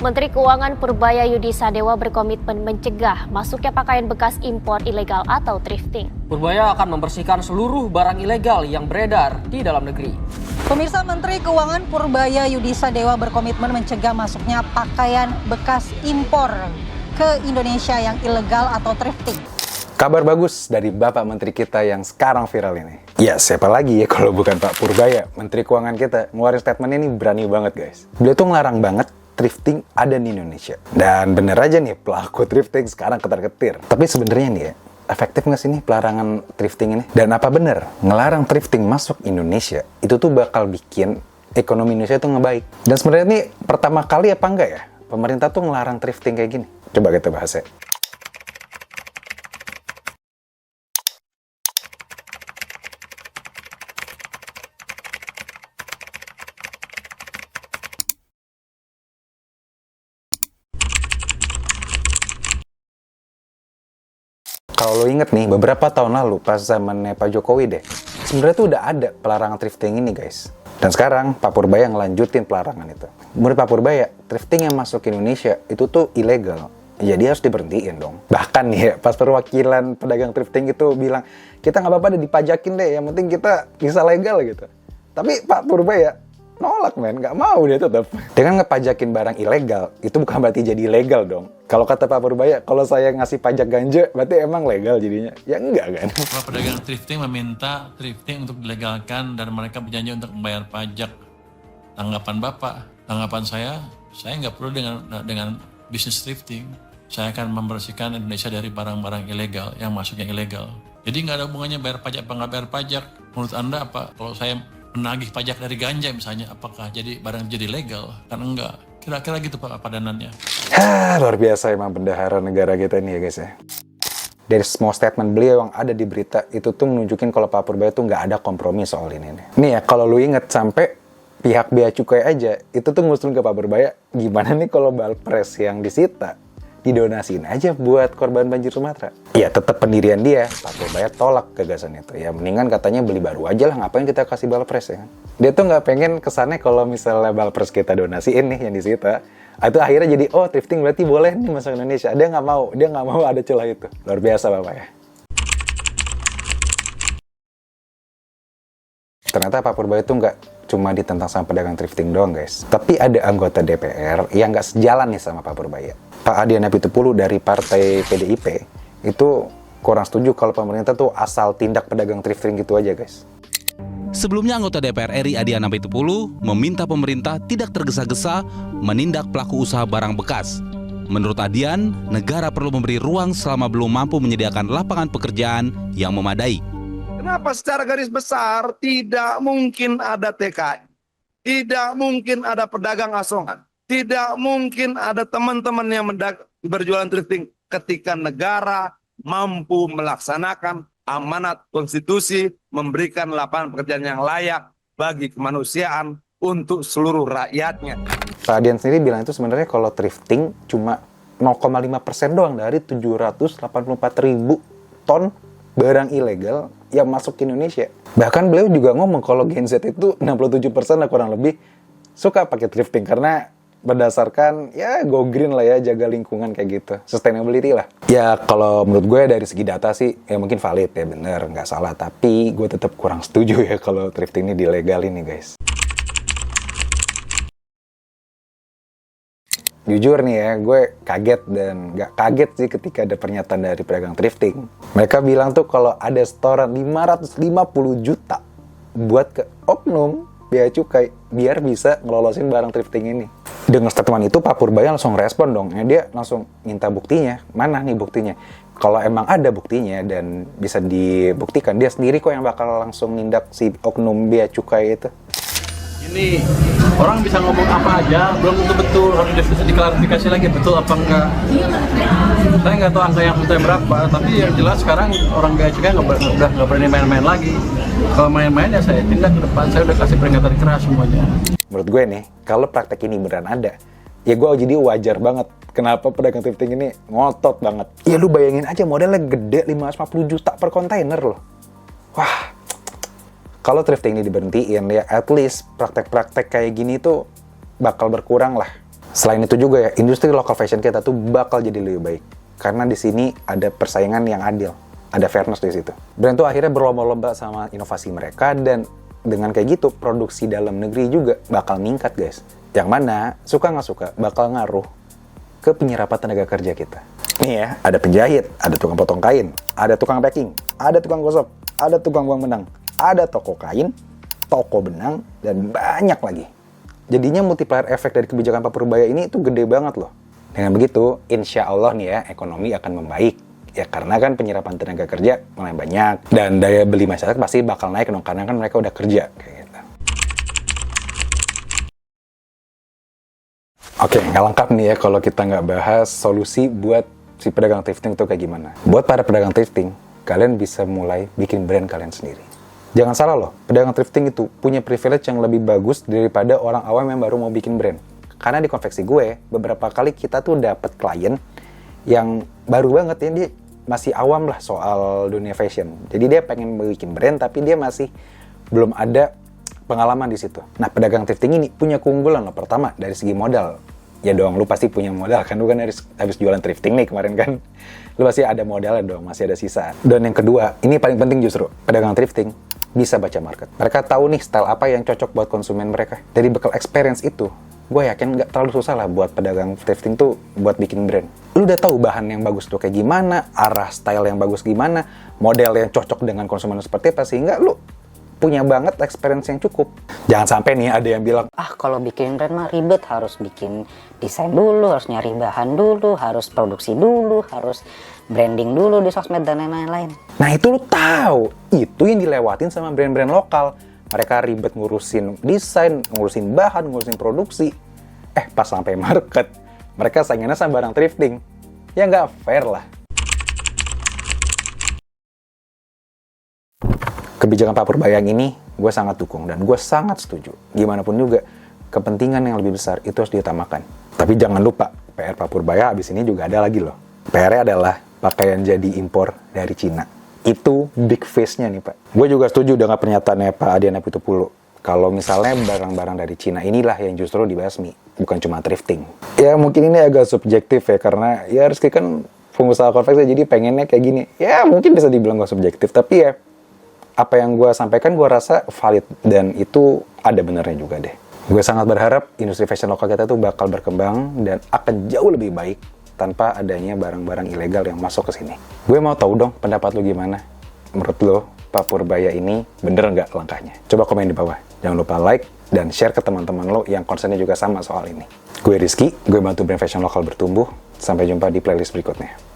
Menteri Keuangan Purbaya Yudi Sadewa berkomitmen mencegah masuknya pakaian bekas impor ilegal atau thrifting. Purbaya akan membersihkan seluruh barang ilegal yang beredar di dalam negeri. Pemirsa, Menteri Keuangan Purbaya Yudi Sadewa berkomitmen mencegah masuknya pakaian bekas impor ke Indonesia yang ilegal atau thrifting. Kabar bagus dari Bapak Menteri kita yang sekarang viral ini. Ya, siapa lagi ya kalau bukan Pak Purbaya, Menteri Keuangan kita. Ngeluarin statement ini berani banget, guys. Beliau tuh ngelarang banget thrifting ada di Indonesia. Dan bener aja nih, pelaku thrifting sekarang ketar-ketir. Tapi sebenarnya nih ya, efektif nggak sih nih pelarangan thrifting ini? Dan apa bener, ngelarang thrifting masuk Indonesia, itu tuh bakal bikin ekonomi Indonesia tuh ngebaik. Dan sebenarnya nih, pertama kali apa enggak ya, pemerintah tuh ngelarang thrifting kayak gini? Coba kita bahas ya. Kalau lo inget nih, beberapa tahun lalu pas zamannya Pak Jokowi deh, sebenarnya tuh udah ada pelarangan thrifting ini, guys. Dan sekarang Pak Purbaya ngelanjutin pelarangan itu. Menurut Pak Purbaya, thrifting yang masuk ke Indonesia itu tuh ilegal. Jadi harus diberhentiin dong. Bahkan nih ya, pas perwakilan pedagang thrifting itu bilang, kita nggak apa-apa deh dipajakin deh, yang penting kita bisa legal gitu. Tapi Pak Purbaya nolak, men, nggak mau dia tetap. Dengan ngepajakin barang ilegal, itu bukan berarti jadi legal dong. Kalau kata Pak Purbaya, kalau saya ngasih pajak ganja, berarti emang legal jadinya. Ya enggak kan? Para pedagang thrifting meminta thrifting untuk dilegalkan dan mereka berjanji untuk membayar pajak. Tanggapan Bapak, tanggapan saya nggak perlu dengan bisnis thrifting. Saya akan membersihkan Indonesia dari barang-barang ilegal yang masuk yang ilegal. Jadi nggak ada hubungannya bayar pajak apa nggak bayar pajak. Menurut Anda apa? Kalau saya menagih pajak dari ganja misalnya, apakah jadi barang jadi legal? Kan enggak. Kira-kira gitu Pak padanannya. Luar biasa emang bendahara negara kita ini ya guys ya. Dari semua statement beliau yang ada di berita itu tuh menunjukin kalau Pak Purbaya tuh nggak ada kompromi soal ini nih. Nih ya, kalau lu inget sampai pihak Bea Cukai aja itu tuh ngusulin ke Pak Purbaya, gimana nih kalau balpres yang disita didonasiin aja buat korban banjir Sumatera. Ya tetap pendirian dia, Pak Purbaya tolak gagasan itu. Ya mendingan katanya beli baru aja lah, ngapain kita kasih balpres ya kan. Dia tuh nggak pengen kesannya kalau misalnya balpres kita donasiin nih yang disita, itu akhirnya jadi, oh thrifting berarti boleh nih masuk Indonesia. Dia nggak mau ada celah itu. Luar biasa Bapak ya. Ternyata Pak Purbaya itu nggak cuma ditentang sama pedagang thrifting doang guys. Tapi ada anggota DPR yang nggak sejalan nih sama Pak Purbaya. Pak Adian Apitupulu dari Partai PDIP itu kurang setuju kalau pemerintah tuh asal tindak pedagang thrifting gitu aja guys. Sebelumnya anggota DPR RI Adian Apitupulu meminta pemerintah tidak tergesa-gesa menindak pelaku usaha barang bekas. Menurut Adian, negara perlu memberi ruang selama belum mampu menyediakan lapangan pekerjaan yang memadai. Kenapa secara garis besar tidak mungkin ada TKI, tidak mungkin ada pedagang asongan, tidak mungkin ada teman-teman yang berjualan thrifting ketika negara mampu melaksanakan amanat konstitusi, memberikan lapangan pekerjaan yang layak bagi kemanusiaan untuk seluruh rakyatnya. Pak Adian sendiri bilang itu sebenarnya kalau thrifting cuma 0,5% doang dari 784.000 ton barang ilegal yang masuk ke Indonesia. Bahkan beliau juga ngomong kalau Gen Z itu 67% lah kurang lebih suka pakai thrifting karena berdasarkan ya go green lah ya, jaga lingkungan kayak gitu, sustainability lah. Ya kalau menurut gue dari segi data sih ya mungkin valid ya, bener, nggak salah. Tapi gue tetap kurang setuju ya kalau thrifting ini dilegalin nih guys. Jujur nih ya, gue kaget dan nggak kaget sih ketika ada pernyataan dari pedagang thrifting. Mereka bilang tuh kalau ada setoran 550 juta buat ke oknum Bea Cukai biar bisa ngelolosin barang thrifting ini. Dengan statement itu Pak Purbaya langsung respon dong. Dia langsung minta buktinya. Mana nih buktinya? Kalau emang ada buktinya dan bisa dibuktikan, dia sendiri kok yang bakal langsung nindak si oknum Bea Cukai itu. Ini orang bisa ngomong apa aja, belum tentu betul, harus diklarifikasi lagi betul apa enggak. Saya nggak tahu angka yang sebetulnya berapa, tapi yang jelas sekarang orang Bea Cukai udah nggak berani main-main lagi. Kalau main-main ya saya tindak ke depan, saya udah kasih peringatan keras semuanya. Menurut gue nih, kalau praktek ini beneran ada, ya gue jadi wajar banget kenapa pedagang thrifting ini ngotot banget. Ya lu bayangin aja modelnya gede 550 juta per kontainer loh. Wah, kalau thrifting ini diberhentiin ya at least praktek-praktek kayak gini tuh bakal berkurang lah. Selain itu juga ya, industri local fashion kita tuh bakal jadi lebih baik. Karena di sini ada persaingan yang adil, ada fairness di situ. Brand tuh akhirnya berlomba-lomba sama inovasi mereka, dan dengan kayak gitu produksi dalam negeri juga bakal meningkat guys. Yang mana suka nggak suka bakal ngaruh ke penyerapan tenaga kerja kita. Nih ya, ada penjahit, ada tukang potong kain, ada tukang packing, ada tukang gosok, ada tukang buang benang, ada toko kain, toko benang, dan banyak lagi. Jadinya multiplier efek dari kebijakan Pak Purbaya ini itu gede banget loh. Dengan begitu, insya Allah nih ya, ekonomi akan membaik. Ya karena kan penyerapan tenaga kerja mulai banyak, dan daya beli masyarakat pasti bakal naik dong, karena kan mereka udah kerja. Kayak gitu. Oke, nggak lengkap nih ya kalau kita nggak bahas solusi buat si pedagang thrifting itu kayak gimana. Buat para pedagang thrifting, kalian bisa mulai bikin brand kalian sendiri. Jangan salah loh, pedagang thrifting itu punya privilege yang lebih bagus daripada orang awam yang baru mau bikin brand. Karena di konveksi gue, beberapa kali kita tuh dapet klien yang baru banget ya, dia masih awam lah soal dunia fashion. Jadi dia pengen bikin brand, tapi dia masih belum ada pengalaman di situ. Nah, pedagang thrifting ini punya keunggulan loh. Pertama, dari segi modal. Ya dong, lu pasti punya modal kan, lu kan habis jualan thrifting nih kemarin kan. Lu pasti ada modalnya dong, masih ada sisa. Dan yang kedua, ini paling penting justru, pedagang thrifting bisa baca market. Mereka tahu nih style apa yang cocok buat konsumen mereka. Dari bekal experience itu, gue yakin nggak terlalu susah lah buat pedagang thrifting tuh buat bikin brand. Lu udah tahu bahan yang bagus tuh kayak gimana, arah style yang bagus gimana, model yang cocok dengan konsumen seperti apa, sehingga lu punya banget experience yang cukup. Jangan sampai nih ada yang bilang, Kalau bikin brand mah ribet, harus bikin desain dulu, harus nyari bahan dulu, harus produksi dulu, harus branding dulu di sosmed dan lain-lain. nah itu lu tahu, itu yang dilewatin sama brand-brand lokal. Mereka ribet ngurusin desain, ngurusin bahan, ngurusin produksi. Pas sampai market, mereka saingannya sama barang thrifting. Ya nggak fair lah. Kebijakan Pak Purbaya yang ini, gue sangat dukung dan gue sangat setuju. Gimana pun juga, kepentingan yang lebih besar itu harus diutamakan. Tapi jangan lupa, PR Pak Purbaya habis ini juga ada lagi loh. PR-nya adalah pakaian jadi impor dari Cina. Itu big face-nya nih Pak. Gue juga setuju dengan pernyataannya Pak Adian Apitupulu. Kalau misalnya barang-barang dari Cina inilah yang justru dibasmi, bukan cuma thrifting. Ya mungkin ini agak subjektif ya, karena ya Rizky kan pengusaha konveksi, jadi pengennya kayak gini. Ya mungkin bisa dibilang gak subjektif, tapi ya apa yang gue sampaikan gue rasa valid dan itu ada benernya juga deh. Gue sangat berharap industri fashion lokal kita tuh bakal berkembang dan akan jauh lebih baik tanpa adanya barang-barang ilegal yang masuk ke sini. Gue mau tahu dong pendapat lo gimana. Menurut lo Pak Purbaya ini bener nggak langkahnya? Coba komen di bawah. Jangan lupa like dan share ke teman-teman lo yang concernnya juga sama soal ini. Gue Rizky, gue bantu brand fashion lokal bertumbuh. Sampai jumpa di playlist berikutnya.